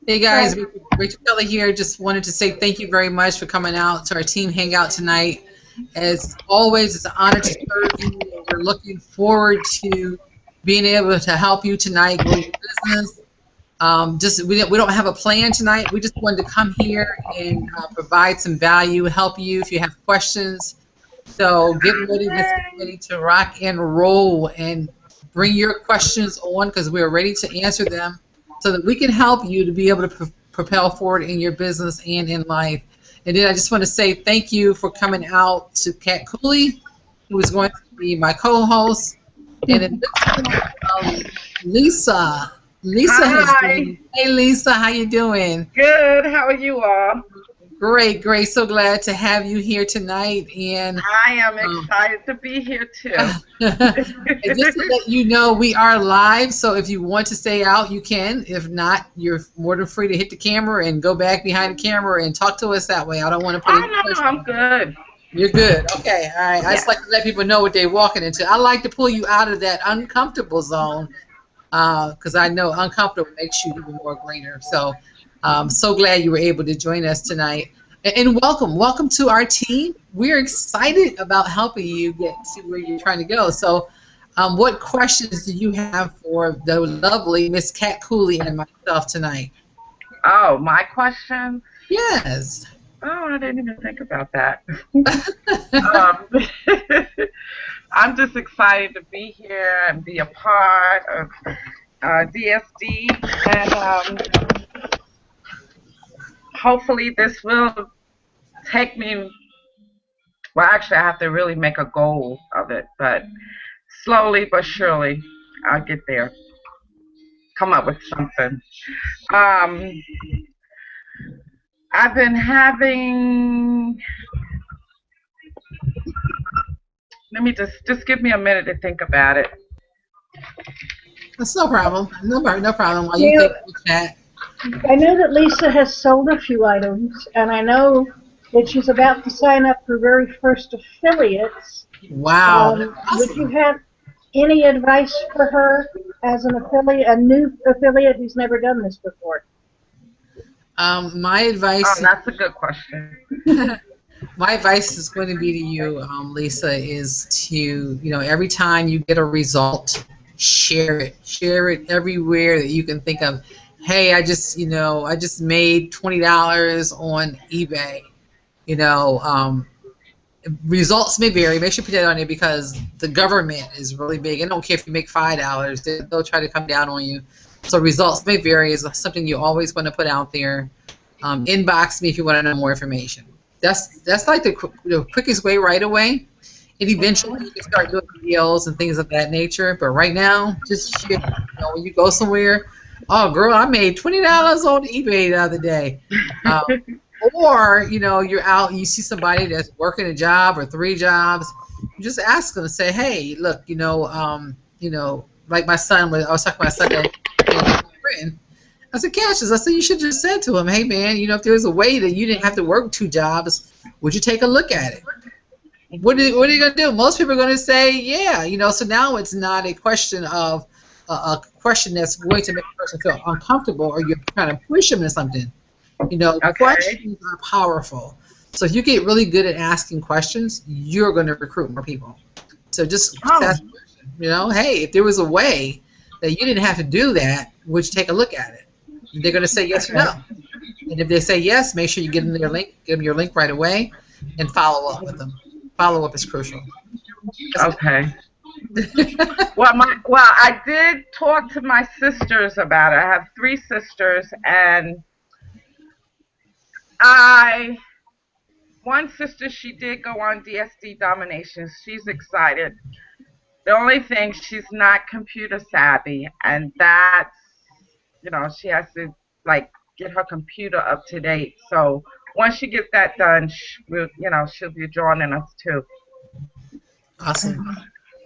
Hey guys, Right. Rachel Kelly here. Just wanted to say thank you very much for coming out to our team hangout tonight. As always, it's an honor to serve you. We're looking forward to being able to help you tonight grow your business. We don't have a plan tonight. We just wanted to come here and provide some value, help you if you have questions. So get ready, let's get ready to rock and roll and bring your questions on because we're ready to answer them so that we can help you to be able to propel forward in your business and in life. And then I just want to say thank you for coming out to Kat Cooley, who is going to be my co-host. And it looks like Lisa. Lisa has Hi. joined. Hey Lisa, how you doing? Good. How are you all? Great, great. So glad to have you here tonight. And I am um, excited to be here too. and just to let you know, we are live, so if you want to stay out, you can. If not, you're more than free to hit the camera and go back behind the camera and talk to us that way. I don't want to put any Oh no, pressure I'm on you. good. You're good. Okay, all right. I just Yes. like to let people know what they're walking into. I like to pull you out of that uncomfortable zone because I know uncomfortable makes you even more greater. So, so glad you were able to join us tonight. And welcome to our team. We're excited about helping you get to where you're trying to go. So, what questions do you have for the lovely Miss Kat Cooley and myself tonight? Oh, my question? Yes. Oh, I didn't even think about that. Um, I'm just excited to be here and be a part of DSD, and hopefully this will take me. Well, actually, I have to really make a goal of it, but slowly but surely, I'll get there. Come up with something. Um, I've been having. Let me just give me a minute to think about it. That's no problem. No problem. While you Now, think of the chat. I know that Lisa has sold a few items, and I know that she's about to sign up her very first affiliates. Wow, that's Would you awesome. have any advice for her as an affiliate, a new affiliate who's never done this before? My advice That's a good question. My advice is going to be to you, Lisa, is to, every time you get a result, share it. Share it everywhere that you can think of. Hey, I just made $20 on eBay. You know, results may vary. Make sure you put that on there because the government is really big. I don't care if you make $5, they'll try to come down on you. So results may vary is something you always want to put out there. Inbox me if you want to know more information. That's like the quickest way right away. And eventually you can start doing videos and things of that nature. But right now, just share. When you go somewhere, oh girl, I made $20 on eBay the other day. Um, or you're out and you see somebody that's working a job or 3 jobs. You just ask them and say, hey, look, like my son. I was talking to my son and friend. I said, Cassius, I said, you should just said to him, hey, man, if there was a way that you didn't have to work 2 jobs, would you take a look at it? What are you going to do? Most people are going to say, yeah. So now it's not a question of a question that's going to make a person feel uncomfortable or you're trying to push them into something. Okay. Questions are powerful. So if you get really good at asking questions, you're going to recruit more people. So just Oh, ask a question, hey, if there was a way that you didn't have to do that, would you take a look at it? They're going to say yes or okay. no. And if they say yes, make sure you give them their link, give them your link right away, and follow up with them. Follow up is crucial. Okay. Well, I did talk to my sisters about it. I have 3 sisters, and I one sister, she did go on DSD Domination. She's excited. The only thing, she's not computer savvy, and that's, she has to like get her computer up to date. So once she gets that done, she'll be joining us too. Awesome.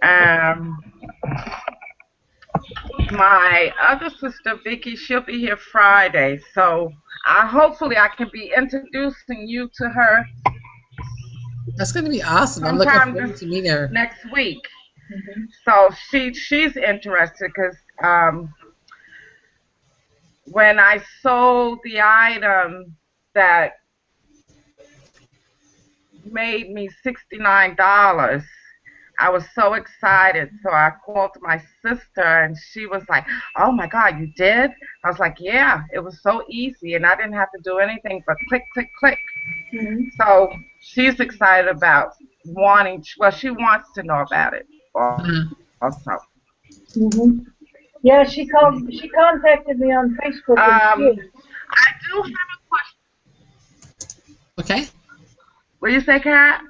Um, my other sister Vicky, she'll be here Friday, so hopefully I can be introducing you to her That's going to be awesome. I'm looking sometime forward to meeting her. next week. So she's interested because when I sold the item that made me $69, I was so excited. So I called my sister and she was like, "Oh my God, you did?" I was like, "Yeah, it was so easy and I didn't have to do anything but click, click, click." Mm-hmm. So she's excited about well, she wants to know about it Mhm. also. Mm-hmm. Yeah, she called. She contacted me on Facebook in tears. I do have a question. Okay. What do you say, Kat?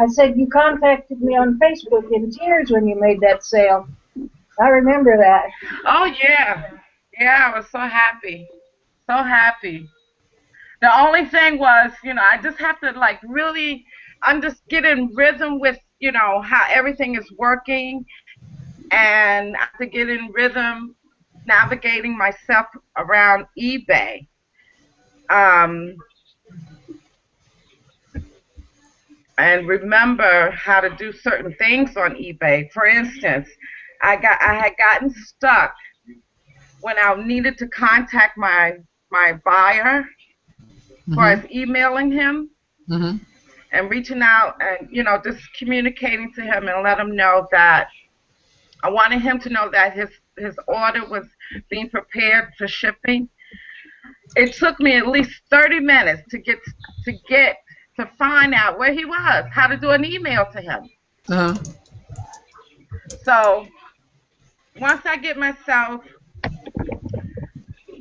I said you contacted me on Facebook in tears when you made that sale. I remember that. Oh yeah, yeah. I was so happy, so happy. The only thing was, I just have to like really, I'm just get in rhythm with, how everything is working, and I have to get in rhythm navigating myself around eBay. Um, and remember how to do certain things on eBay. For instance, I had gotten stuck when I needed to contact my buyer for Mhm. as emailing him Mhm. and reaching out and just communicating to him and let him know that I wanted him to know that his order was being prepared for shipping. It took me at least 30 minutes to find out where he was, how to do an email to him. Uh-huh. So once I get myself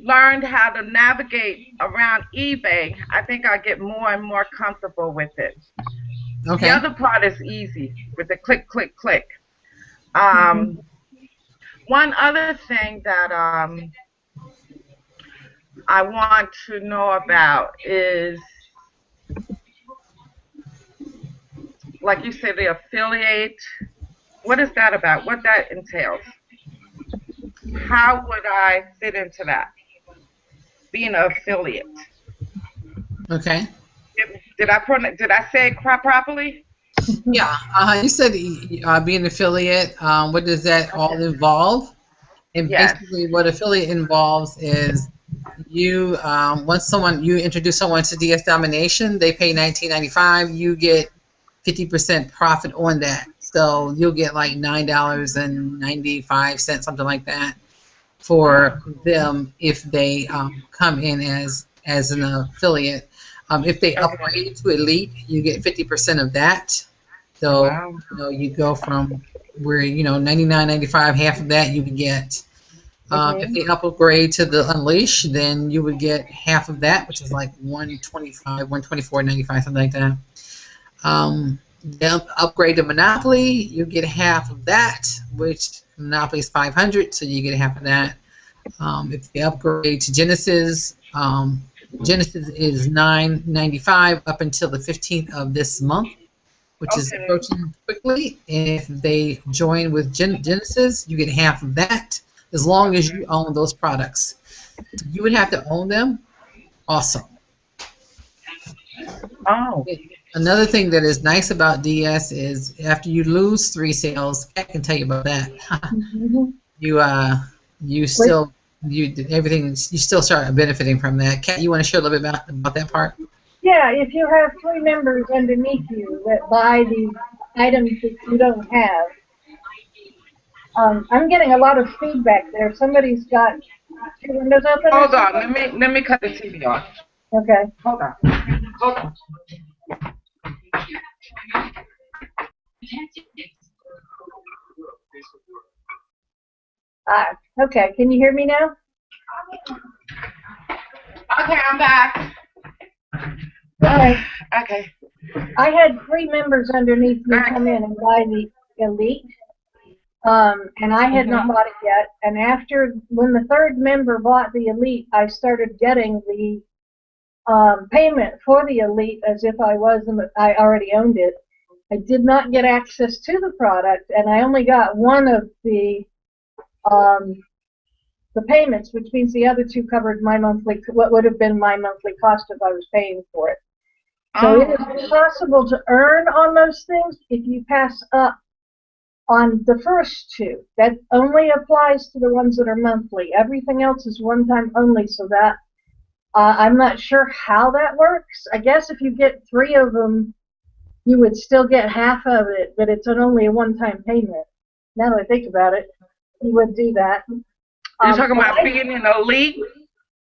learned how to navigate around eBay, I think I'll get more and more comfortable with it. The Okay. other part is easy with the click, click, click. Mm-hmm. Um, one other thing that I want to know about is, like you said, the affiliate. What is that about? What that entails? How would I fit into that? Being an affiliate. Okay. Did I say it properly? Yeah. You said being an affiliate. What does that all Okay. involve? And Yes. basically, what affiliate involves is you once someone you introduce someone to DS Domination, they pay 19.95. You get 50% profit on that. So you'll get like $9.95, something like that, for Oh. them if they come in as an affiliate. If they Okay. upgrade to elite, you get 50% of that. So Wow. you go from where 99.95, half of that you would get. If Mhm. they upgrade to the Unleash, then you would get half of that, which is like 125, 124.95, something like that. Then upgrade to Monopoly, you get half of that, which Monopoly is 500, so you get half of that. If they upgrade to Genesis, Genesis is 9.95 up until the 15th of this month, which is Okay. approaching quickly. And if they join with Genesis, you get half of that, as long as you Okay. own those products. You would have to own them. Awesome. Oh. Another thing that is nice about DS is after you lose 3 sales, Kat can tell you about that. Mm-hmm. you you Wait, still everything you still start benefiting from that. Kat, you want to share a little bit about that part? yeah, if you have three members underneath you that buy the items that you don't have, I'm getting a lot of feedback there. Somebody's got two windows open or Hold on. something? Let me cut the TV off. Okay. Hold on. Hold on. Okay. Can you hear me now? Okay, I'm back. All right. Okay. I had three members underneath Go me ahead. come in and buy the Elite, and I had not Mhm. bought it yet. And when the third member bought the Elite, I started getting the payment for the Elite as if I already owned it. I did not get access to the product, and I only got one of um, the payments, which means the other two covered what would have been my monthly cost if I was paying for it. So it Oh. is possible to earn on those things if you pass up on the first two. That only applies to the ones that are monthly. Everything else is one time only, so that I'm not sure how that works. I guess if you get 3 of them, you would still get half of it, but it's only a one-time payment. Now that I think about it, you would do that. You're talking about being in elite?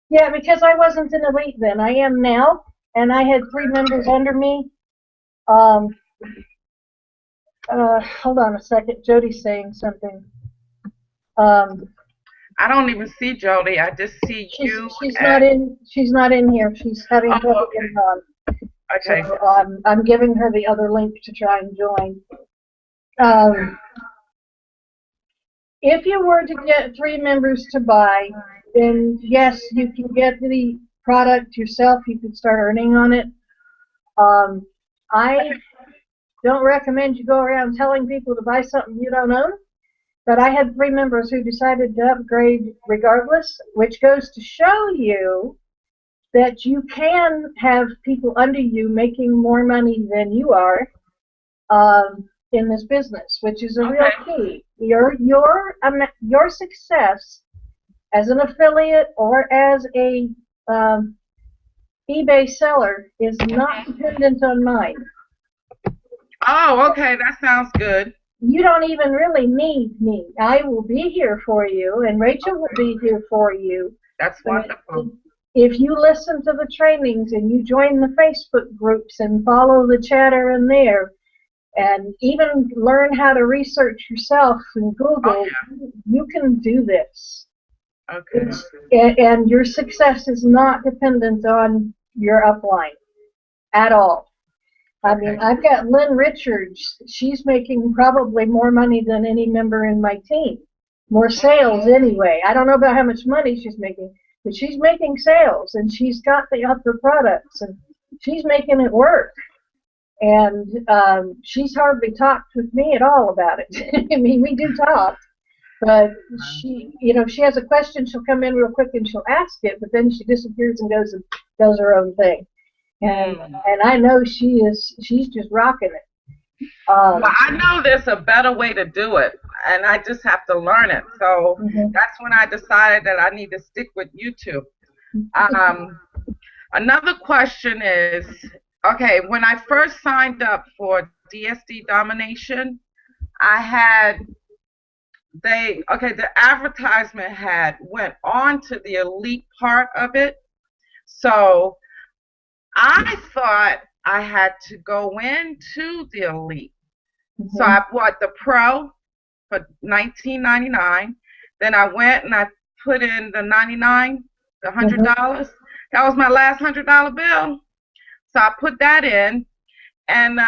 Yeah, because I wasn't in elite then. I am now, and I had 3 members under me. Hold on a second. Jody's saying something. I don't even see Jody. I just see you. She's not in here. She's having trouble getting on. Okay. So I'm giving her the other link to try and join. If you were to get 3 members to buy, then yes, you can get the product yourself. You can start earning on it. I don't recommend you go around telling people to buy something you don't own, but I had 3 members who decided to upgrade regardless, which goes to show you that you can have people under you making more money than you are in this business, which is a real key. Your success as an affiliate or as a eBay seller is not dependent on mine. Oh, okay, that sounds good. You don't even really need me. I will be here for you, and Rachel will be here for you. That's wonderful. If you listen to the trainings and you join the Facebook groups and follow the chatter in there, and even learn how to research yourself in Google, you can do this. Okay. And your success is not dependent on your upline at all. I mean, I've got Lynn Richards. She's making probably more money than any member in my team. More sales anyway. I don't know about how much money she's making, but she's making sales, and she's got the upper products, and she's making it work. And she's hardly talked with me at all about it. I mean, we do talk, but she, she has a question, she'll come in real quick and she'll ask it, but then she disappears and goes and does her own thing. And I know she's just rocking it. Well, I know there's a better way to do it, and I just have to learn it. So that's when I decided that I need to stick with YouTube. Another question is, okay, when I first signed up for DSD Domination, the advertisement went on to the elite part of it. So I thought I had to go into the elite. So I bought the Pro for $19.99. Then I went and I put in the $99, the $100. That was my last $100 bill. So I put that in. And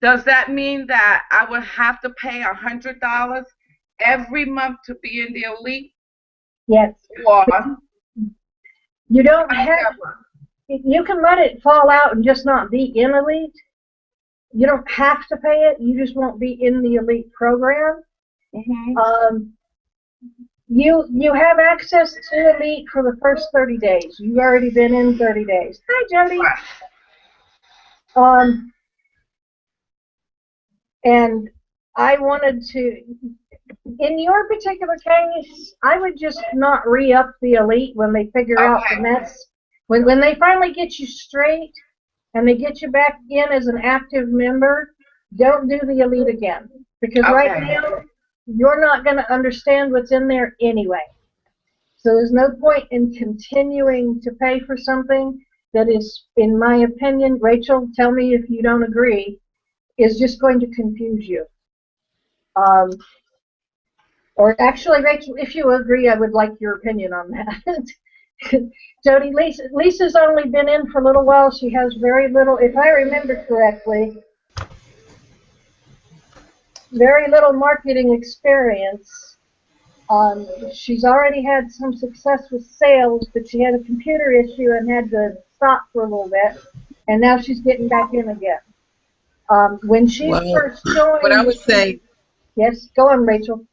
does that mean that I would have to pay $100 every month to be in the elite? Yes. Or you don't have. You can let it fall out and just not be in elite. You don't have to pay it. You just won't be in the elite program. You have access to elite for the first 30 days. You've already been in 30 days. Hi, Jody. And I wanted to, in your particular case, I would just not re-up the elite when they figure out the mess. When they finally get you straight and they get you back in as an active member, don't do the elite again. Because right now, you're not going to understand what's in there anyway. So there's no point in continuing to pay for something that is, in my opinion, Rachel, tell me if you don't agree, is just going to confuse you. Or actually, Rachel, if you agree, I would like your opinion on that. Jody, Lisa's only been in for a little while. She has very little, if I remember correctly, very little marketing experience. She's already had some success with sales, but she had a computer issue and had to stop for a little bit, and now she's getting back in again. When she first joined, what I would say, yes, go on, Rachel.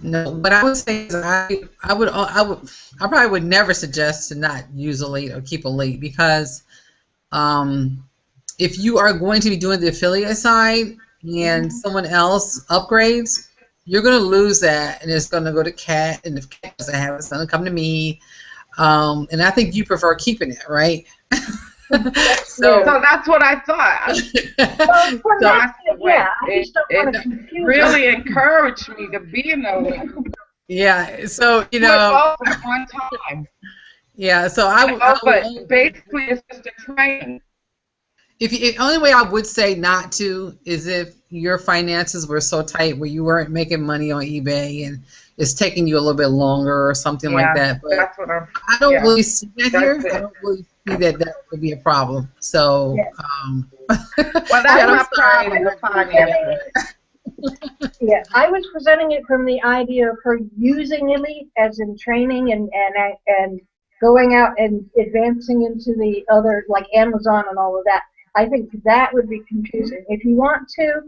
No, what I would say is I probably would never suggest to not use elite or keep elite, because if you are going to be doing the affiliate side, and someone else upgrades, you're going to lose that, and it's going to go to Kat, and if Kat doesn't have it, it's going to come to me. And I think you prefer keeping it, right? So that's what I thought. Well, for that, yeah, I just don't want to It confuse really encouraged me to be in a league. Yeah, so Do it both at one time. yeah, so But basically, it's just a training. the only way I would say not to is if your finances were so tight where you weren't making money on eBay and it's taking you a little bit longer or something like that. But that's what I don't really see that here. I don't really see that would be a problem. So, well, that's my problem. The finances. Yeah, I was presenting it from the idea of her using Elite as in training and going out and advancing into the other, like Amazon and all of that. I think that would be confusing. If you want to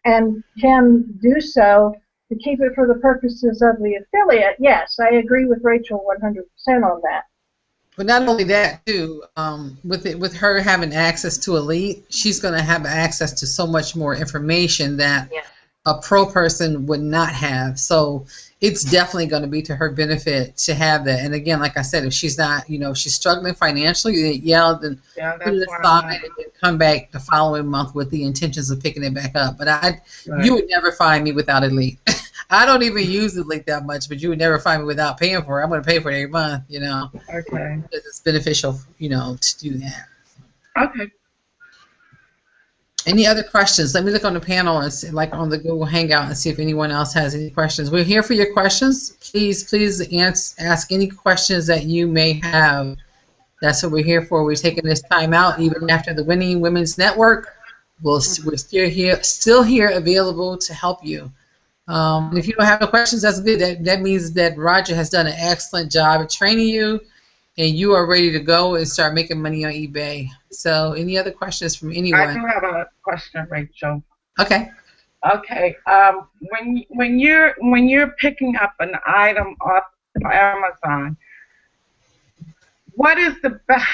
and can do so to keep it for the purposes of the affiliate, yes, I agree with Rachel 100% on that. But not only that, too, with her having access to Elite, she's going to have access to so much more information that a pro person would not have. So it's definitely going to be to her benefit to have that. And again, like I said, if she's not, if she's struggling financially, then put it aside and then come back the following month with the intentions of picking it back up. But you would never find me without Elite. I don't even use Elite that much, but you would never find me without paying for it. I'm going to pay for it every month, Okay. because it's beneficial, to do that. Okay. Any other questions? Let me look on the panel and see, like on the Google Hangout, and see if anyone else has any questions. We're here for your questions. Please ask any questions that you may have. That's what we're here for. We're taking this time out, even after the Winning Women's Network. We're still here, available to help you. If you don't have no questions, that's good. That means that Roger has done an excellent job at training you, and you are ready to go and start making money on eBay. So, any other questions from anyone? I do have a question, Rachel. Okay. Okay. When you're picking up an item off Amazon, what is the best?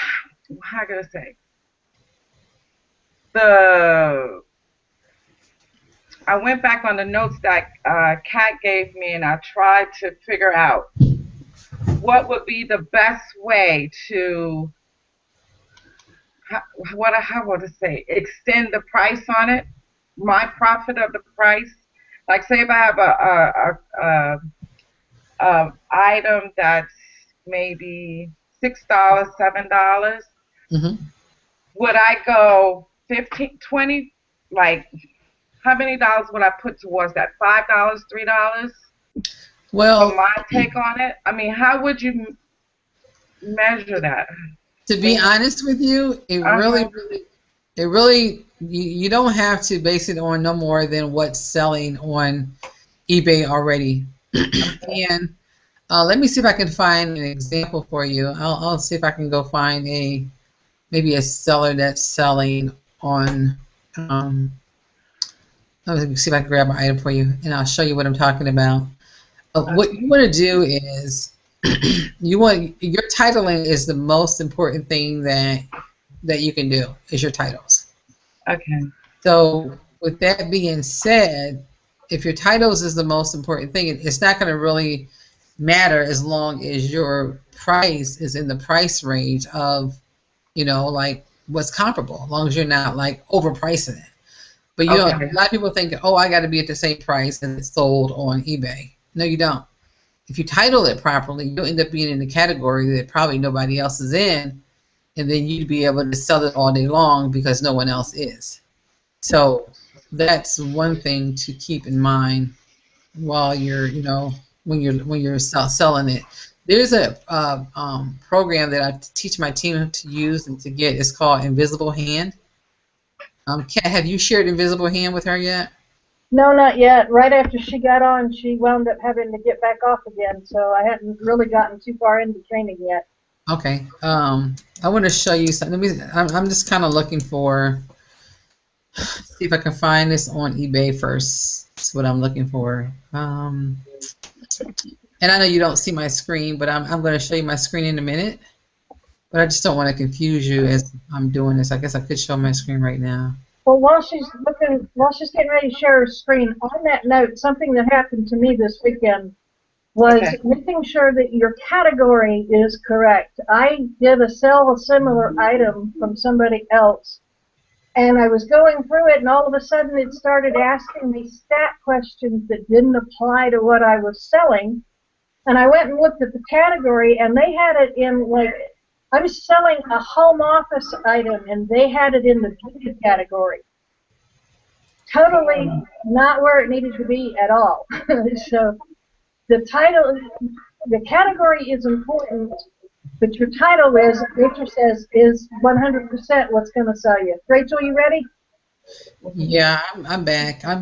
How can I say? I went back on the notes that Kat gave me, and I tried to figure out what would be the best way to, how would I say, extend the price on it, my profit of the price. Like, say if I have a item that's maybe $6, $7, would I go 15, 20, like, how many dollars would I put towards that? $5, $3? Well, for my take on it. I mean, how would you measure that? To be honest with you, it really, you don't have to base it on no more than what's selling on eBay already. And let me see if I can find an example for you. I'll see if I can go find maybe a seller that's selling on. Let me see if I can grab an item for you, and I'll show you what I'm talking about. What you want to do is your titling is the most important thing that you can do, is your titles. Okay. So with that being said, if your titles is the most important thing, it's not going to really matter as long as your price is in the price range of, like what's comparable, as long as you're not like overpricing it. But a lot of people think, oh, I got to be at the same price as it's sold on eBay. No, you don't. If you title it properly, you'll end up being in the category that probably nobody else is in, and then you'd be able to sell it all day long because no one else is. So that's one thing to keep in mind while you're, when you're selling it. There's a program that I teach my team to use and to get. It's called Invisible Hand. Kat, have you shared Invisible Hand with her yet? No, not yet. Right after she got on, she wound up having to get back off again, so I hadn't really gotten too far into training yet. Okay. I want to show you something. I'm just kind of looking for, see if I can find this on eBay first. That's what I'm looking for. And I know you don't see my screen, but I'm going to show you my screen in a minute. But I just don't want to confuse you as I'm doing this. I guess I could show my screen right now. Well, while she's getting ready to share her screen, on that note, something that happened to me this weekend was making sure that your category is correct. I did sell a similar item from somebody else, and I was going through it, and all of a sudden it started asking me stat questions that didn't apply to what I was selling. And I went and looked at the category, and they had it in, like, I'm selling a home office item, and they had it in the beauty category. Totally not where it needed to be at all. So the title, the category is important, but your title is, Rachel says, is 100% what's going to sell you. Rachel, you ready? Yeah, I'm back. I'm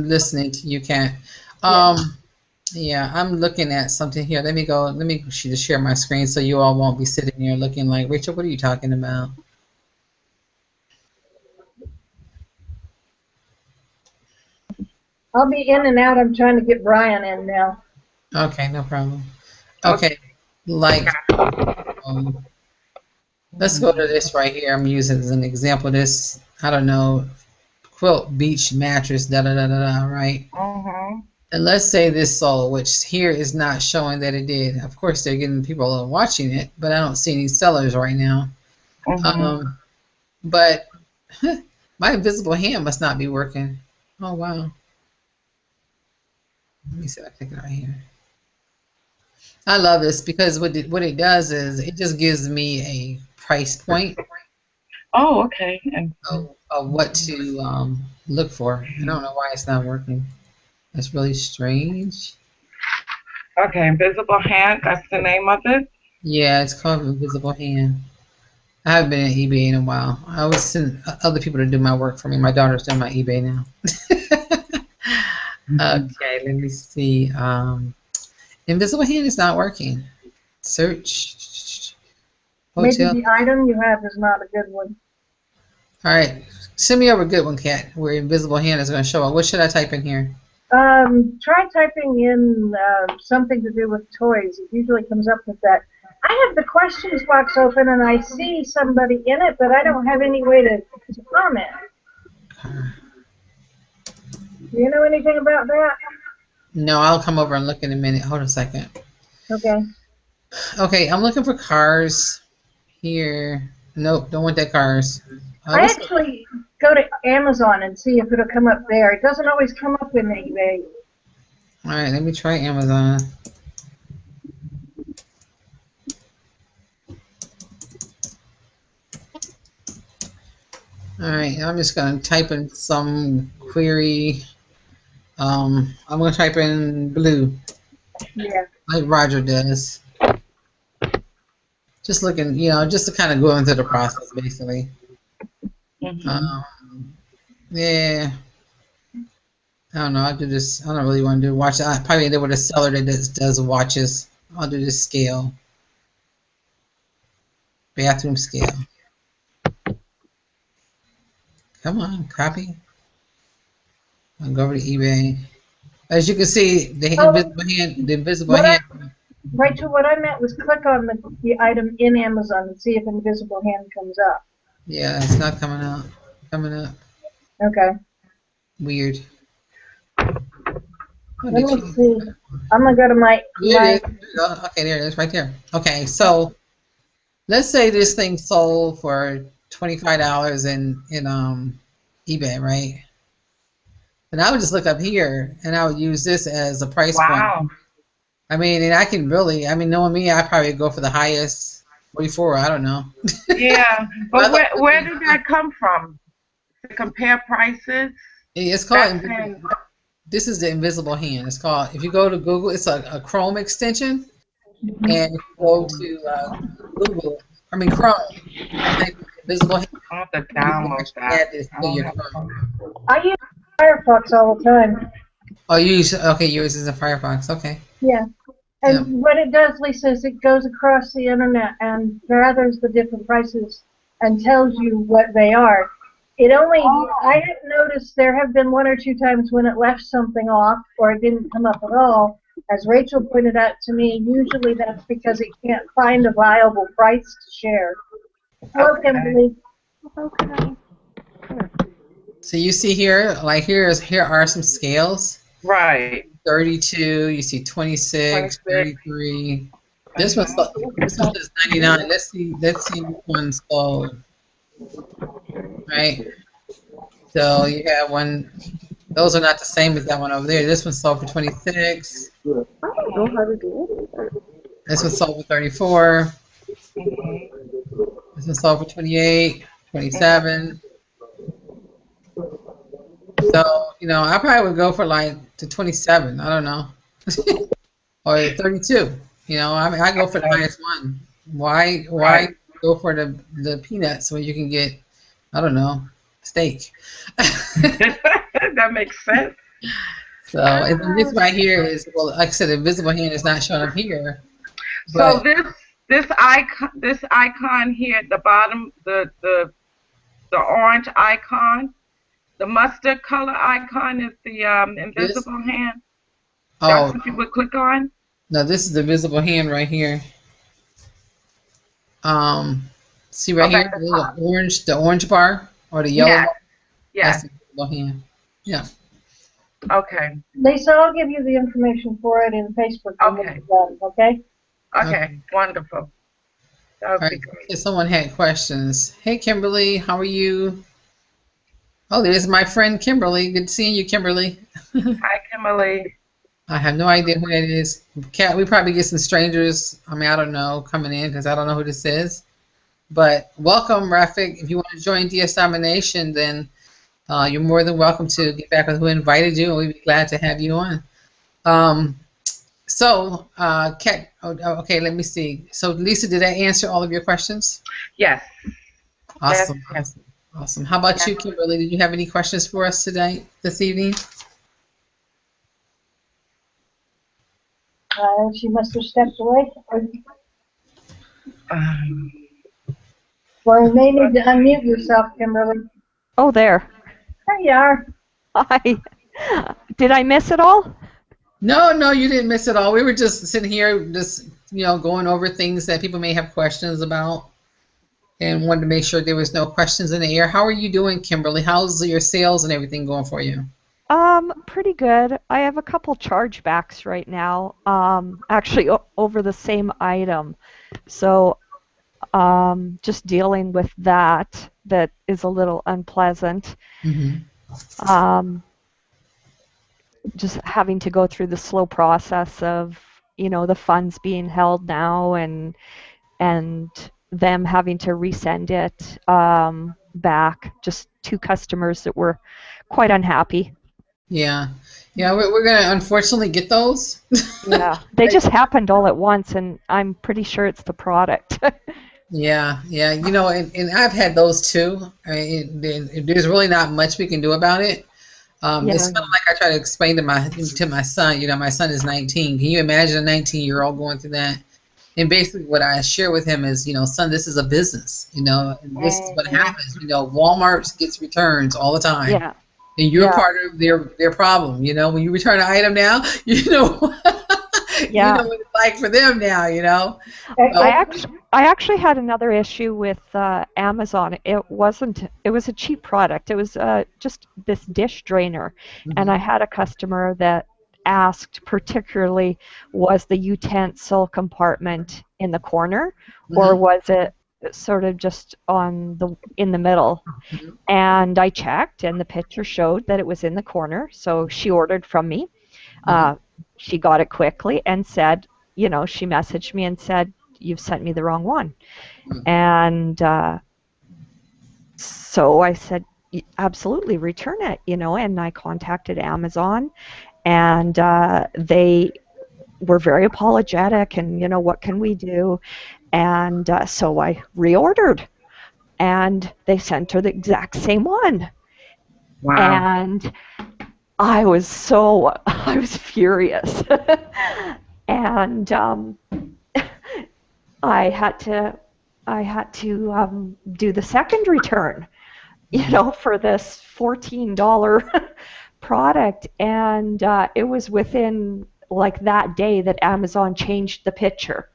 listening to you, Kat. Yeah, I'm looking at something here. Let me just share my screen so you all won't be sitting here looking like, Rachel, what are you talking about? I'll be in and out. I'm trying to get Brian in now. Okay, no problem. Okay, like, let's go to this right here. I'm using as an example. This, I don't know, quilt beach mattress, da da da da da, right? And let's say this sold, which here is not showing that it did. Of course, they're getting people watching it, but I don't see any sellers right now. But my invisible hand must not be working. Oh wow. Let me see if I click it right here. I love this because what it does is it just gives me a price point. Oh, okay. Of what to look for. I don't know why it's not working. That's really strange. Okay, Invisible Hand, that's the name of it? Yeah, it's called Invisible Hand. I haven't been at eBay in a while. I always send other people to do my work for me. My daughter's doing my eBay now. Okay, let me see. Invisible Hand is not working. Search. Hotel. Maybe the item you have is not a good one. All right. Send me over a good one, Kat, where Invisible Hand is going to show up. What should I type in here? Try typing in something to do with toys. It usually comes up with that. I have the questions box open and I see somebody in it, but I don't have any way to comment. Do you know anything about that? No, I'll come over and look in a minute. Hold on a second. Okay. Okay, I'm looking for cars here. Nope, don't want that cars. I actually go to Amazon and see if it'll come up there. It doesn't always come up in eBay. All right, let me try Amazon. All right, I'm just going to type in some query. I'm going to type in blue. Yeah. Like Roger does. Just looking, just to kind of go into the process, basically. Yeah. I don't know. I'll do this. I don't really want to do watch. I probably end up with a seller that does watches. I'll do this scale. Bathroom scale. Come on, copy. I'll go over to eBay. As you can see, the invisible hand. Rachel, what I meant was click on the item in Amazon and see if Invisible Hand comes up. Yeah, it's not coming up. Coming up. Okay. Weird. Let me see. I'm gonna go to my. Okay, there it is, right there. Okay, so let's say this thing sold for $25 in eBay, right? And I would just look up here, and I would use this as a price point. I mean, and I can really, knowing me, I probably go for the highest, 44. I don't know. Yeah, but where did that come from? To compare prices? It's called. This is the Invisible Hand. It's called. If you go to Google, it's a Chrome extension, and if you go to Google, Chrome, Invisible Hand. I'll have to download that. I use Firefox all the time. Oh, yours is a Firefox. Okay. Yeah. And what it does, Lisa, is it goes across the internet and gathers the different prices and tells you what they are. I have noticed there have been one or two times when it left something off or it didn't come up at all. As Rachel pointed out to me, usually that's because it can't find a viable price to share. Hello, Kimberly. Okay. So you see here, like here are some scales. Right. 32, you see 26, 26. 33. Uh-huh. This one says 99. Let's see which one sold, right? So you have one, those are not the same as that one over there. This one sold for 26. This one sold for 34. This one sold for 28, 27. So, I probably would go for like to 27. I don't know. Or 32. I go for the highest one. Why Right. go for the peanuts when you can get, I don't know, steak? That makes sense. So, and then this right here is, well, like I said, the visible hand is not showing up here, So but this icon here at the bottom, the orange icon, the mustard color icon is the this, invisible hand. That's oh, what you would click on. no, this is the visible hand right here. Um, See right Okay, here, at the the top. orange bar or the yellow Yes, bar. That's yes. the visible hand. Yeah. Okay, Lisa, I'll give you the information for it in Facebook when okay, it's done, okay? Okay. okay. Wonderful. That All would be right. great. If someone had questions, hey Kimberly, how are you? Oh, there's my friend Kimberly. Good seeing you, Kimberly. Hi, Kimberly. I have no idea who that is. We probably get some strangers. I mean, I don't know, coming in because I don't know who this is. But welcome, Rafik. If you want to join DS Domination, then you're more than welcome to get back with who invited you, and we'd be glad to have you on. Um, Kat, okay, let me see. So, Lisa, did I answer all of your questions? Yes, yes, Awesome, yes. awesome, awesome. How about you, Kimberly? Did you have any questions for us today, this evening? She must have stepped away. Um, Or you may need to unmute yourself, Kimberly. Oh, there. There you are. Hi. Did I miss it all? No, no, you didn't miss it all. We were just sitting here, just going over things that people may have questions about, and wanted to make sure there was no questions in the air. How are you doing, Kimberly? How's your sales and everything going for you? Pretty good. I have a couple chargebacks right now, actually over the same item. So, just dealing with that is a little unpleasant. Mm-hmm. Just having to go through the slow process of, the funds being held now and them having to resend it back. Just two customers that were quite unhappy. Yeah, yeah, we're gonna unfortunately get those. Yeah, they just happened all at once, and I'm pretty sure it's the product. Yeah, yeah, and I've had those too. I mean, there's really not much we can do about it. It's Yeah, kind of like I try to explain to my son. My son is 19. Can you imagine a 19-year-old going through that? And basically, what I share with him is, son, this is a business. And this is what happens. Walmart gets returns all the time, yeah, and you're yeah, part of their problem. When you return an item now, yeah. what it's like for them now. I So, actually had another issue with Amazon. It was a cheap product. It was just this dish drainer, and I mhm, had a customer that asked particularly, was the utensil compartment in the corner, or mhm, was it sort of just in the middle? mhm, And I checked, and the picture showed that it was in the corner. So she ordered from me. mhm, Uh, she got it quickly and said, she messaged me and said, "You've sent me the wrong one." mhm, And so I said, "Absolutely, return it," and I contacted Amazon, and they were very apologetic and, what can we do? And so I reordered, and they sent her the exact same one. wow. And I was furious. And I had to do the second return, mhm. for this $14 product, and it was within like that day that Amazon changed the picture,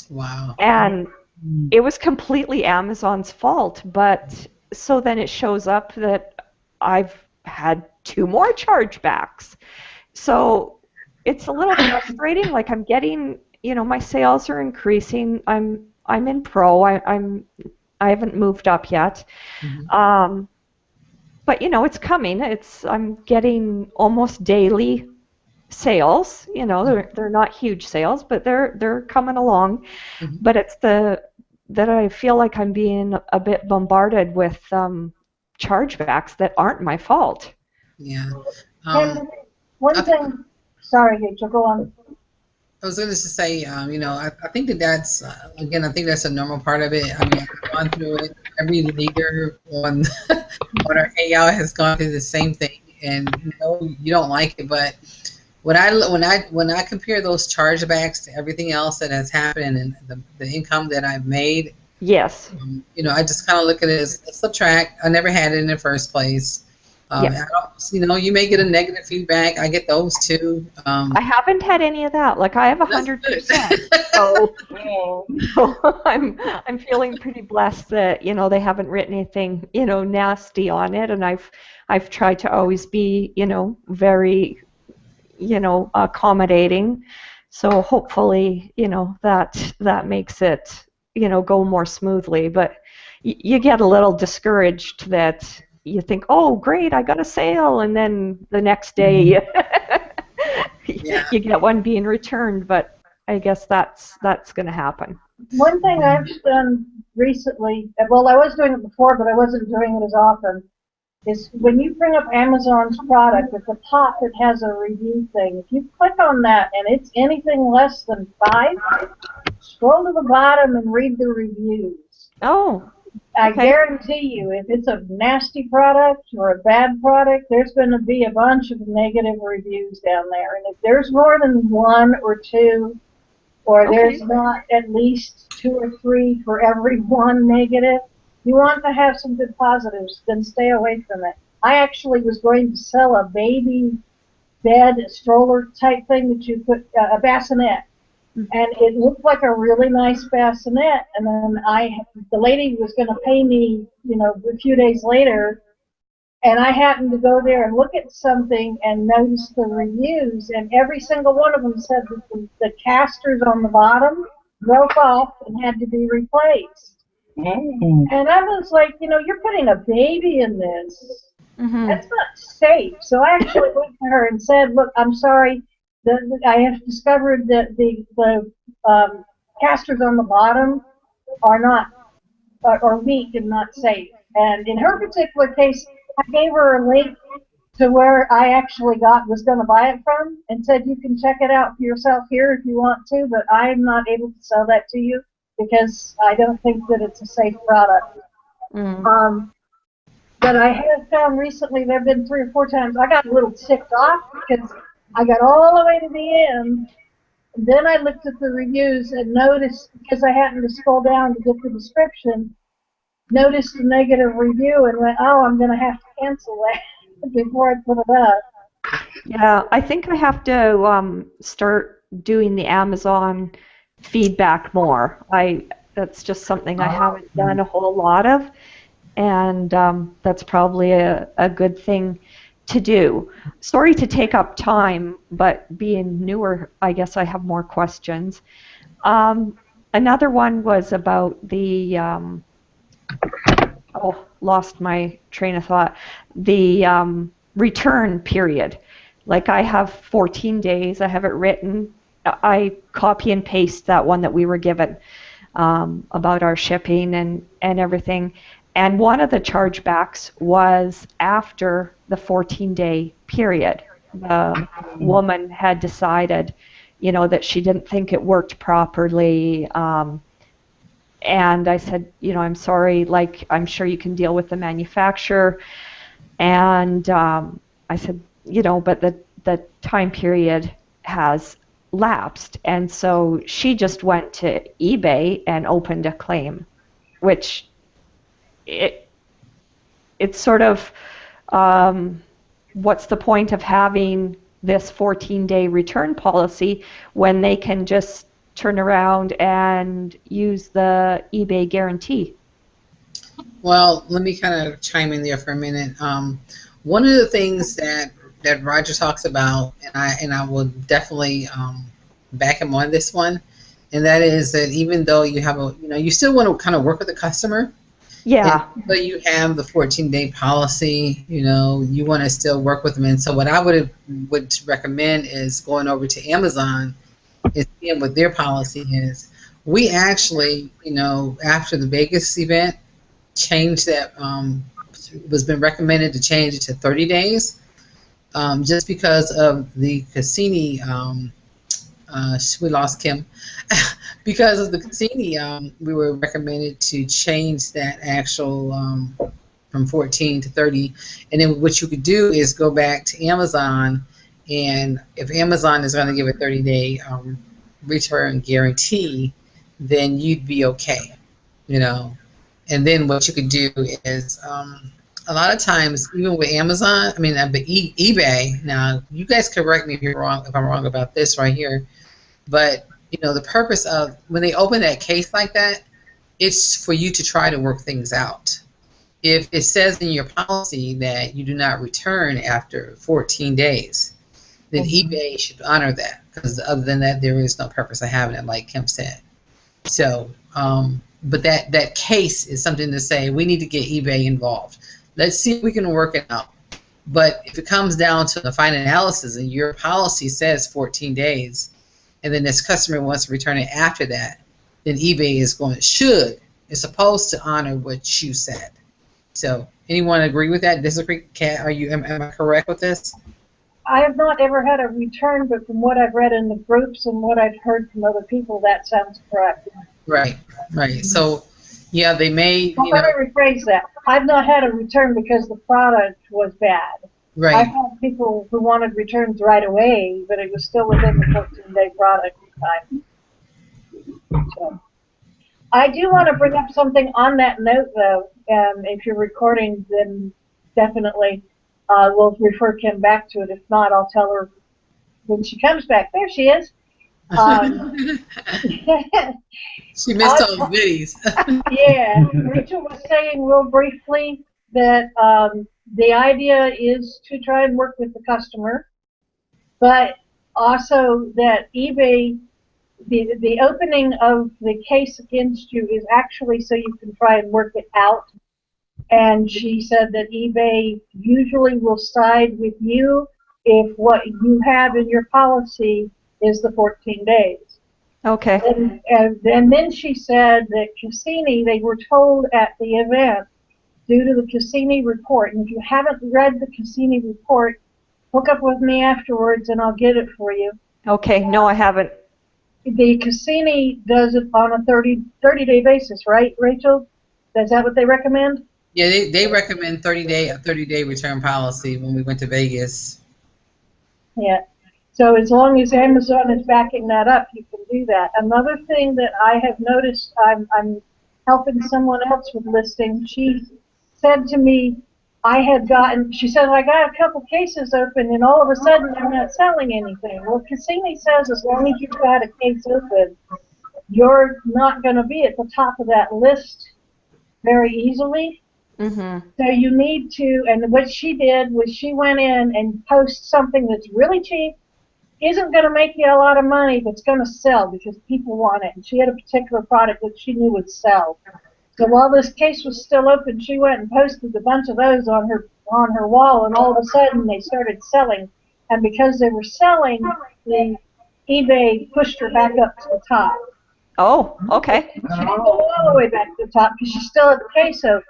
Wow. and it was completely Amazon's fault. But so then it shows up that I've had 2 more chargebacks. So it's a little frustrating. Like I'm getting, my sales are increasing. I'm in pro. I haven't moved up yet. Mhm. But it's coming. I'm getting almost daily sales. They're not huge sales, but they're coming along. Mhm. But it's that I feel like I'm being a bit bombarded with chargebacks that aren't my fault. Yeah. And I one think thing, sorry, Rachel, go on. I was going to say, I think that's again, I think that's a normal part of it. I mean, I've gone through it. Every leader on on our AL has gone through the same thing, and you don't like it. But when I compare those chargebacks to everything else that has happened and the income that I've made, Yes. I just kind of look at it as a subtract. I never had it in the first place. Yes. I don't, you may get a negative feedback. I get those too. I haven't had any of that. Like I have That's 100%. So I'm feeling pretty blessed that they haven't written anything nasty on it, and I've tried to always be very accommodating. So hopefully that makes it go more smoothly. But you get a little discouraged that you think, oh great, I got a sale, and then the next day Yeah. you get one being returned. But I guess that's going to happen. One thing I've done recently, well, I was doing it before, but I wasn't doing it as often, is when you bring up Amazon's product, at the top it has a review thing. If you click on that and it's anything less than 5, scroll to the bottom and read the reviews. Oh, I okay. guarantee you, if it's a nasty product or a bad product, there's going to be a bunch of negative reviews down there. And if there's more than 1 or 2, or Okay. there's not at least 2 or 3 for every 1 negative, you want to have some good positives, then stay away from it. I actually was going to sell a baby bed stroller type thing that you put, a bassinet. And it looked like a really nice bassinet, and then the lady was going to pay me, a few days later, and I happened to go there and look at something and notice the reviews, and every single one of them said that the casters on the bottom broke off and had to be replaced. And I was like, you're putting a baby in this. Mm-hmm. That's not safe. So I actually went to her and said, look, I'm sorry. I have discovered that the casters on the bottom are weak and not safe. And in her particular case, I gave her a link to where I actually was going to buy it from, and said you can check it out for yourself here if you want to, but I'm not able to sell that to you because I don't think that it's a safe product. Mm. But I have found recently, there have been 3 or 4 times I got a little ticked off because I got all the way to the end. And then I looked at the reviews and noticed, because I happened to scroll down to get the description, noticed the negative review and went, oh, I'm going to have to cancel that before I put it up. Yeah, I think I have to start doing the Amazon feedback more. That's just something I haven't done a whole lot of, and that's probably a good thing to do. Sorry to take up time, but being newer, I guess I have more questions. Another one was about the lost my train of thought. The return period. Like I have 14 days. I have it written. I copy and paste that one that we were given about our shipping and everything. And one of the chargebacks was after the 14-day period. The woman had decided, that she didn't think it worked properly. And I said, I'm sorry, like, I'm sure you can deal with the manufacturer. And I said, but the time period has lapsed. And so she just went to eBay and opened a claim, which it's sort of, what's the point of having this 14-day return policy when they can just turn around and use the eBay guarantee? Well, let me kind of chime in there for a minute. One of the things that Roger talks about, and I will definitely back him on this one, and that is that even though you have a, you still want to kind of work with the customer, and Yeah. but you have the 14-day policy, you want to still work with them. And so what I would recommend is going over to Amazon and seeing what their policy is. We actually, after the Vegas event, changed that. Was been recommended to change it to 30 days, just because of the Cassini. We lost Kim. Because of the Cassini, we were recommended to change that actual from 14 to 30. And then what you could do is go back to Amazon, and if Amazon is going to give a 30-day return guarantee, then you'd be okay, you know. And then what you could do is a lot of times, even with Amazon, I mean, but eBay. Now, you guys correct me if you're wrong, if I'm wrong about this right here. But the purpose of when they open that case like that, it's for you to try to work things out. If it says in your policy that you do not return after 14 days, then eBay should honor that, because other than that, there is no purpose of having it, like Kim said. So, but that case is something to say, we need to get eBay involved. Let's see if we can work it out. But if it comes down to the final analysis and your policy says 14 days, and then this customer wants to return it after that, then eBay is supposed to honor what you said. So, anyone agree with that? Disagree? Kat, am I correct with this? I have not ever had a return, but from what I've read in the groups and what I've heard from other people, that sounds correct. Right. So, yeah, they may. Let me rephrase that. I've not had a return because the product was bad. Right. I've had people who wanted returns right away, but it was still within the 14-day product time. So, I do want to bring up something on that note, though. If you're recording, then definitely we'll refer Kim back to it. If not, I'll tell her when she comes back. There she is. She missed all the goodies. Yeah, Rachel was saying real briefly that the idea is to try and work with the customer, but also that eBay, the opening of the case against you is actually so you can try and work it out. And she said that eBay usually will side with you if what you have in your policy is the 14 days. Okay. And then she said that Cassini, they were told at the event, due to the Cassini report, and if you haven't read the Cassini report, hook up with me afterwards and I'll get it for you. Okay, no, I haven't. The Cassini does it on a 30-day basis, right, Rachel? Is that what they recommend? Yeah, they recommend a 30-day return policy when we went to Vegas. Yeah. So as long as Amazon is backing that up, you can do that. Another thing that I have noticed, I'm helping someone else with listing. She said to me, she said, I got a couple cases open and all of a sudden I'm not selling anything. Well, Cassini says as long as you've got a case open, you're not going to be at the top of that list very easily. Mm-hmm. So you need to, and what she did was she went in and posted something that's really cheap, isn't going to make you a lot of money, but it's going to sell because people want it. And she had a particular product that she knew would sell. So while this case was still open, she went and posted a bunch of those on her wall, and all of a sudden they started selling. And because they were selling, the eBay pushed her back up to the top. Oh, okay. She didn't go all the way back to the top because she still had the case open,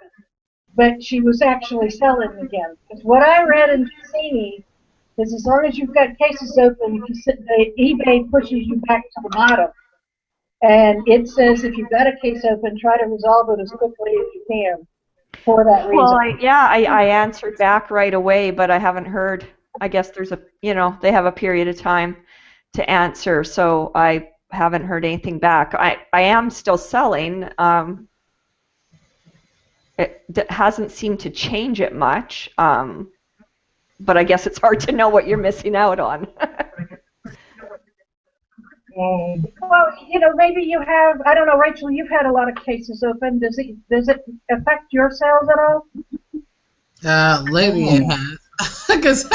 but she was actually selling again. Because what I read in Cassini is as long as you've got cases open, the eBay pushes you back to the bottom. And it says if you've got a case open, try to resolve it as quickly as you can for that reason. Well, I answered back right away, but I haven't heard. I guess there's they have a period of time to answer, so I haven't heard anything back. I am still selling. It hasn't seemed to change it much, but I guess it's hard to know what you're missing out on. Well, maybe you have, I don't know, Rachel, you've had a lot of cases open. Does it affect your sales at all? Lately it has, because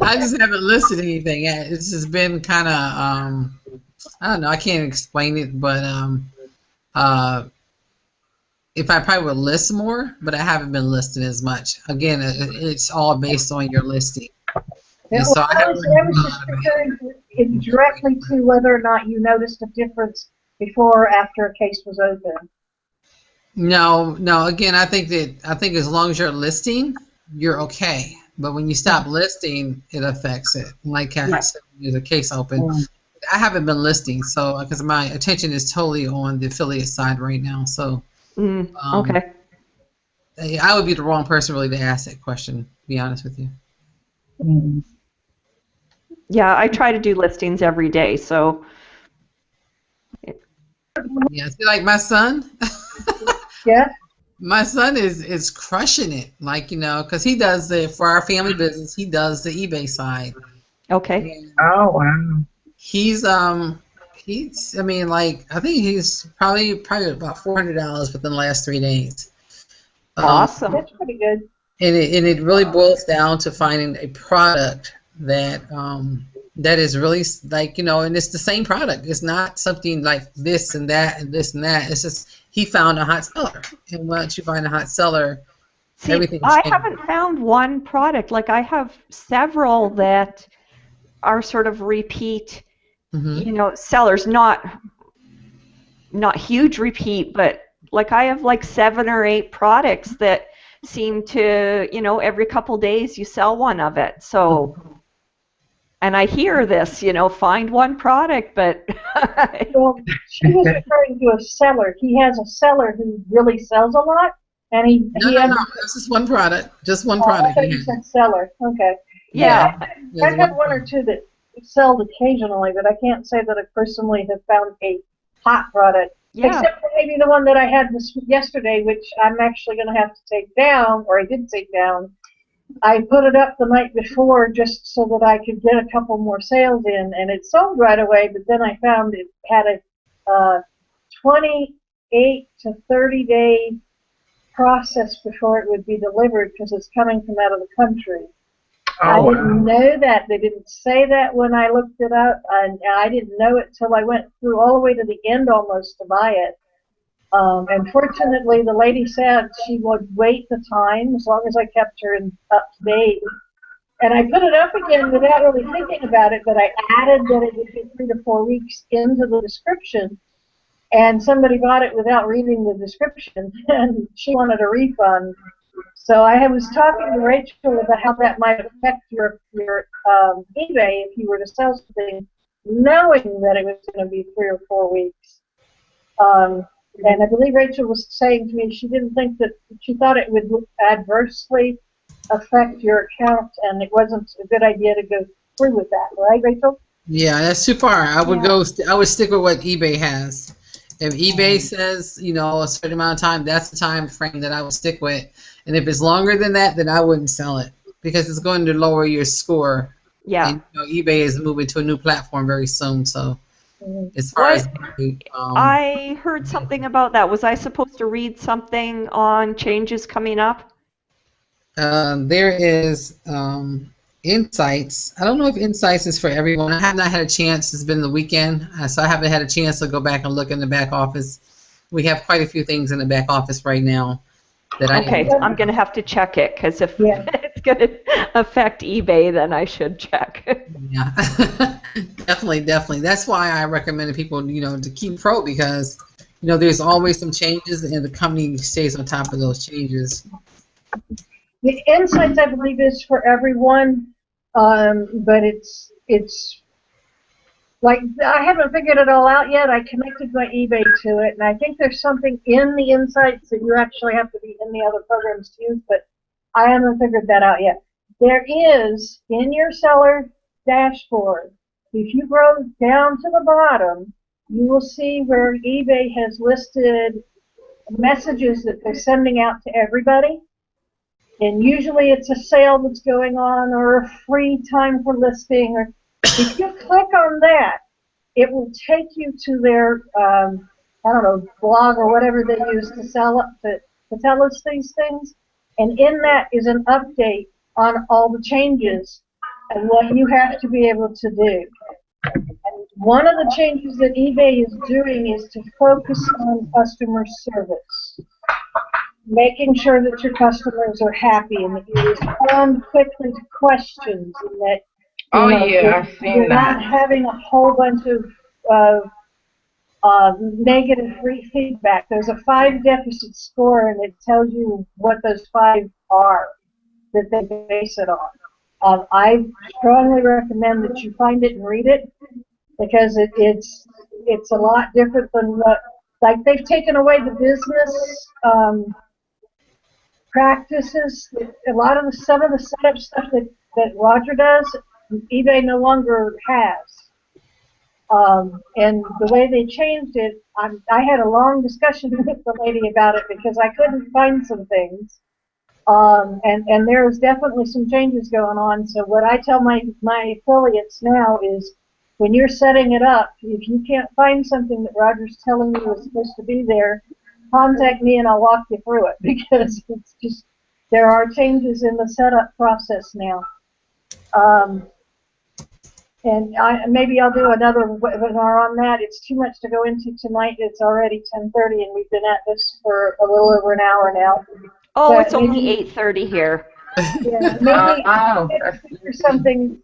I just haven't listed anything yet. It's just been kind of, I don't know, I can't explain it, but uh, if I probably would list more, but I haven't been listing as much. Again, it's all based on your listing. Yeah, And well, so I I haven't was, really I done was a just lot of referring it directly to whether or not you noticed a difference before or after a case was open. No, no. Again, I think as long as you're listing, you're okay. But when you stop listing, it affects it. Like Catherine said, there's a case open. I haven't been listing, so because my attention is totally on the affiliate side right now. So, Okay. I would be the wrong person really to ask that question. To be honest with you. Yeah, I try to do listings every day, so. Yeah, see, like my son. Yeah. My son is crushing it, like because he does for our family business. He does the eBay side. Okay. And Oh, wow. he's I mean, like I think he's probably about $400 within the last 3 days. Awesome. That's pretty good. And it really boils down to finding a product that that is really like and it's the same product. It's not something like this and that and this and that. It's just he found a hot seller, and once you find a hot seller, See, everything I changes. haven't found one product. Like I have several that are sort of repeat, sellers, not huge repeat, but like I have like 7 or 8 products that seem to, every couple days you sell one of it. So, and I hear this, find one product, but Well, she was referring to a seller. He has a seller who really sells a lot, and he No. It's just one product. Just one I product. thought you said seller. Okay. yeah. I've had one or two that sell occasionally, but I can't say that I personally have found a hot product. Yeah. Except for maybe the one that I had yesterday, which I'm actually going to have to take down, or I did take down. I put it up the night before just so that I could get a couple more sales in, and it sold right away, but then I found it had a 28 to 30-day process before it would be delivered because it's coming from out of the country. I didn't know that. They didn't say that when I looked it up, and I didn't know it till I went through all the way to the end almost to buy it. And fortunately, the lady said she would wait the time as long as I kept her up to date. And I put it up again without really thinking about it, but I added that it would be 3 to 4 weeks into the description. And somebody bought it without reading the description, and she wanted a refund. So I was talking to Rachel about how that might affect your eBay if you were to sell something, knowing that it was going to be 3 or 4 weeks. And I believe Rachel was saying to me she didn't think that she thought it would adversely affect your account, and it wasn't a good idea to go through with that, right, Rachel? Yeah, that's too far. I would I would stick with what eBay has. If eBay says, a certain amount of time, that's the time frame that I would stick with. And if it's longer than that, then I wouldn't sell it because it's going to lower your score. Yeah. And eBay is moving to a new platform very soon. So as far as I heard something about that. Was I supposed to read something on changes coming up? there is Insights. I don't know if Insights is for everyone. I have not had a chance. It's been the weekend, so I haven't had a chance to go back and look in the back office. We have quite a few things in the back office right now that I'm going to have to check it because if it's going to affect eBay, then I should check. Yeah, definitely. That's why I recommend people, to keep pro because, there's always some changes and the company stays on top of those changes. The Insights, I believe, is for everyone, but it's like I haven't figured it all out yet. I connected my eBay to it, and I think there's something in the Insights that you actually have to be in the other programs to use, but I haven't figured that out yet. There is, in your seller dashboard, if you go down to the bottom, you will see where eBay has listed messages that they're sending out to everybody. And usually it's a sale that's going on or a free time for listing. Or if you click on that, it will take you to their, I don't know, blog or whatever they use to tell us these things. And in that is an update on all the changes and what you have to be able to do. And one of the changes that eBay is doing is to focus on customer service, making sure that your customers are happy and that you respond quickly to questions and that yeah, I've seen you're not that. having a whole bunch of negative feedback. There's a 5 deficit score, and it tells you what those 5 are that they base it on. I strongly recommend that you find it and read it, because it's a lot different than what, like, they've taken away the business practices. Some of the setup stuff that Roger does, eBay no longer has. And the way they changed it, I had a long discussion with the lady about it because I couldn't find some things. And there's definitely some changes going on. So what I tell my affiliates now is, when you're setting it up, if you can't find something that Roger's telling you is supposed to be there, contact me and I'll walk you through it, because it's just, there are changes in the setup process now. And maybe I'll do another webinar on that. It's too much to go into tonight. It's already 10:30 and we've been at this for a little over an hour now. Oh, but it's only 8:30 here. Yeah, maybe or something.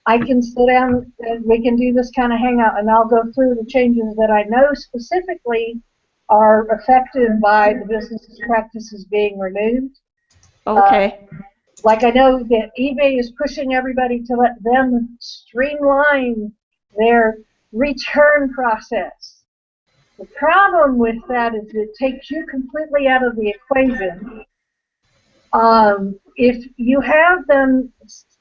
I can sit down and we can do this kind of hangout, and I'll go through the changes that I know specifically are affected by the business practices being removed. Okay. Like, I know that eBay is pushing everybody to let them streamline their return process. The problem with that is it takes you completely out of the equation. If you have them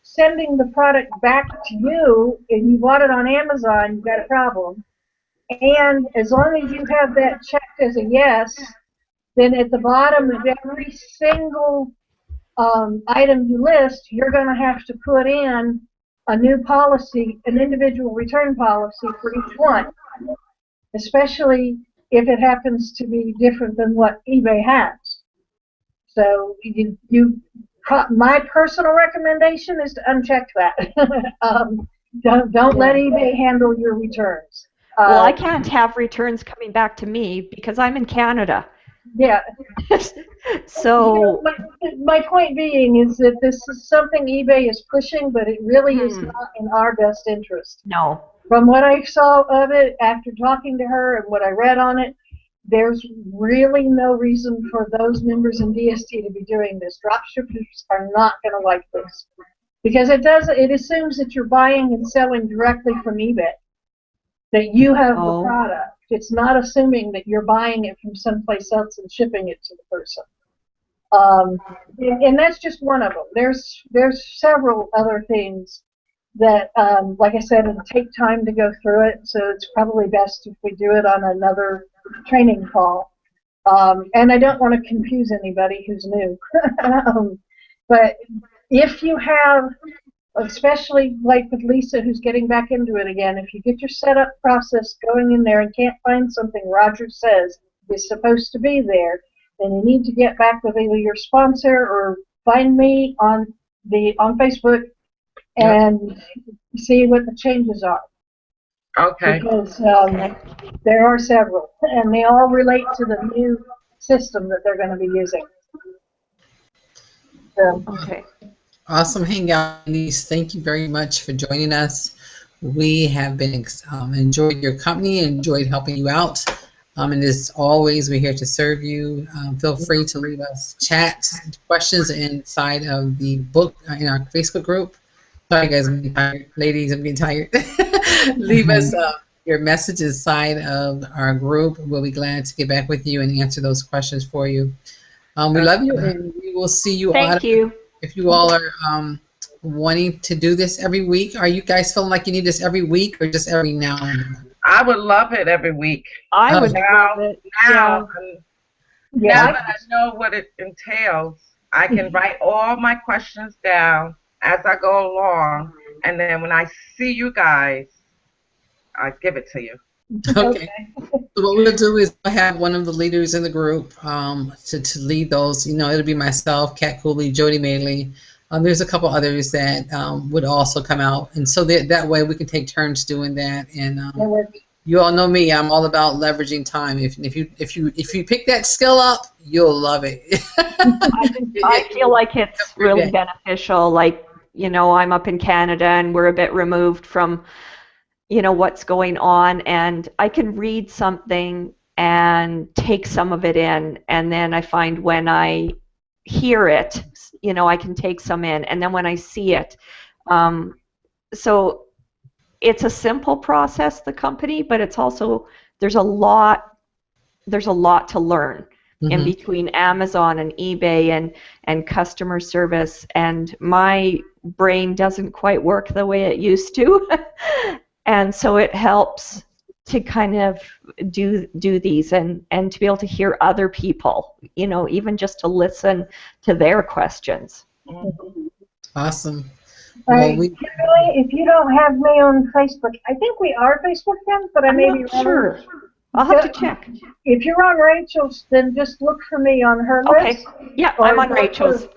sending the product back to you and you bought it on Amazon, you've got a problem. And as long as you have that checked as a yes, then at the bottom of every single item you list, you're going to have to put in a new policy, an individual return policy for each one, especially if it happens to be different than what eBay has. So my personal recommendation is to uncheck that. Don't let eBay handle your returns. Well, I can't have returns coming back to me because I'm in Canada. Yeah. So my point being is that this is something eBay is pushing, but it really is not in our best interest. No. From what I saw of it after talking to her and what I read on it, there's really no reason for those members in DST to be doing this. Dropshippers are not going to like this, because it assumes that you're buying and selling directly from eBay, that you have the product. It's not assuming that you're buying it from someplace else and shipping it to the person. And that's just one of them. There's several other things that, like I said, it'll take time to go through it, so it's probably best if we do it on another training call. And I don't want to confuse anybody who's new. But if you have, especially like with Lisa, who's getting back into it again, if you get your setup process going in there and can't find something Roger says is supposed to be there, then you need to get back with either your sponsor or find me on Facebook and see what the changes are. Okay. Because there are several, and they all relate to the new system that they're going to be using. So. Okay. Awesome hangout, ladies. Thank you very much for joining us. We have been enjoyed your company, enjoyed helping you out. And as always, we're here to serve you. Feel free to leave us chats, questions inside of the book in our Facebook group. Sorry, guys, I'm getting tired. Ladies, I'm getting tired. Leave us your message inside of our group. We'll be glad to get back with you and answer those questions for you. We love you, and we will see you. Thank you. If you all are wanting to do this every week, are you guys feeling like you need this every week or just every now and then? I would love it every week. I would love it. Now that I know what it entails, I can write all my questions down as I go along, and then when I see you guys, give it to you. Okay. So what we'll do is I'll have one of the leaders in the group to lead those. You know, it'll be myself, Kat Cooley, Jody Maley. There's a couple others that would also come out, and so that way we can take turns doing that. And you all know me; I'm all about leveraging time. If you pick that skill up, you'll love it. I feel like it's really beneficial. Like, you know, I'm up in Canada and we're a bit removed from, you know, what's going on, and I can read something and take some of it in, and then I find when I hear it, you know, I can take some in, and then when I see it, so it's a simple process, the company, but it's also there's a lot to learn in between Amazon and eBay and customer service, and my brain doesn't quite work the way it used to. And so it helps to kind of do these and to be able to hear other people, you know, even just to listen to their questions. Awesome. Well, Kimberly, if you don't have me on Facebook, I think we are Facebook friends, but I may be wrong. Sure. I'll have to check. If you're on Rachel's, then just look for me on her list. Okay. Yeah, I'm on Rachel's.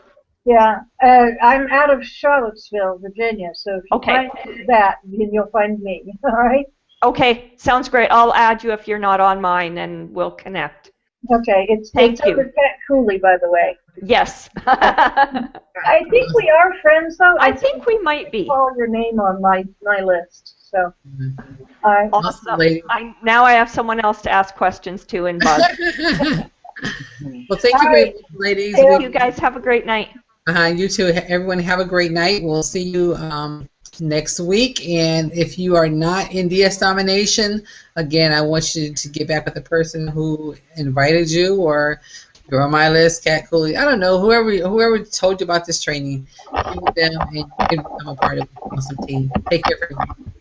Yeah, I'm out of Charlottesville, Virginia, so if you find that, then you'll find me, all right? Okay, sounds great. I'll add you if you're not on mine, and we'll connect. Okay, it's over Kat Cooley, by the way. Yes. I think we are friends, though. I think we might be. Call your name on my list, so. Awesome. Now I have someone else to ask questions to and bug. Well, thank you very much, ladies. You guys have a great night. You too. Everyone have a great night. We'll see you next week. And if you are not in DS Domination, again, I want you to get back with the person who invited you, or you're on my list, Kat Cooley. I don't know, whoever told you about this training, give them and you can become a part of the awesome team. Take care, everyone.